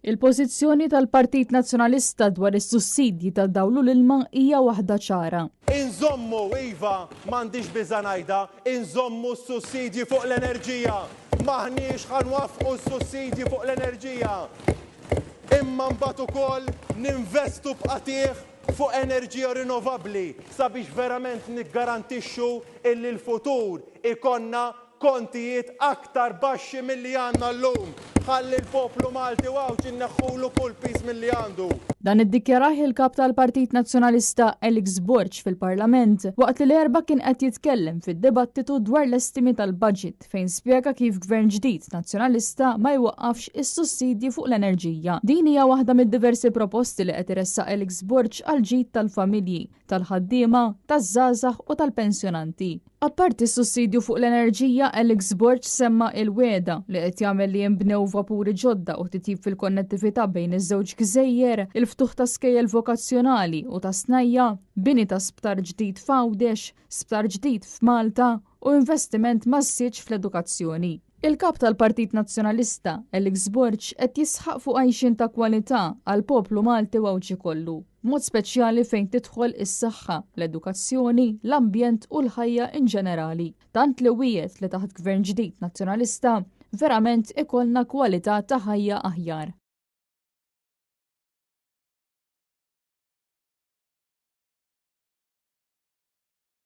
Il-pożizzjoni tal-Partit Nazzjonalista dwar is-sussidji tad-dawlu l-ilma hija waħda ċara. Inżommu iva m'għandix biża' ngħidha, inżommu s-sussidji fuq l-enerġija. Maħniex ħanwaffqu s-sussidji fuq l-enerġija. Imma mbagħad ukoll ninvestu b'qatih fuq enerġija rinnovabbli sabiex verament niggarantixxu illi l-futur ikonna kontijiet aktar baxxi milli għandna llum. Ħalli l-poplu Malti wawġ inneħħulu kull pis milli għandu. Dan iddikjaraħ il-kap tal-Partit Nazzjonalista Alex Borch fil-Parlament waqt li l-erba' kien qed jitkellem fid-dibattitu dwar l-estimi tal-budget fejn spjega kif gvern ġdid nazzjonalista ma jwaqqafx is-sussidji fuq l-enerġija. Din hija waħda mid-diversi proposti li qed iressaq Alex Borch għal ġid tal-familji, tal-ħaddiema, taż-żgħażagħ u tal-pensjonanti. Apparti s-sussidju fuq l-enerġija, Alex Borch semma il-weda li qed jagħmel li jinbnew vapuri ġodda u titjib fil-konnettività bejn iż-żewġ gżejjer, il-ftuħ ta' skejjel vokazzjonali u ta' snajja, bini ta' sptar ġdid f'Għawdex, sptar ġdid f'Malta u investiment massiġ fl-edukazzjoni. Il-kap tal-Partit Nazzjonalista, Alex Borch, qed jisħaq fuq għajxin ta' kwalità għal poplu Malti wawġi kollu, mod speċjali fejn tidħol is-saħħa, l-edukazzjoni, l-ambjent u l-ħajja in ġenerali. Tant li wiet li taħt gvern ġdid nazzjonalista verament ikollna kwalità ta' ħajja aħjar.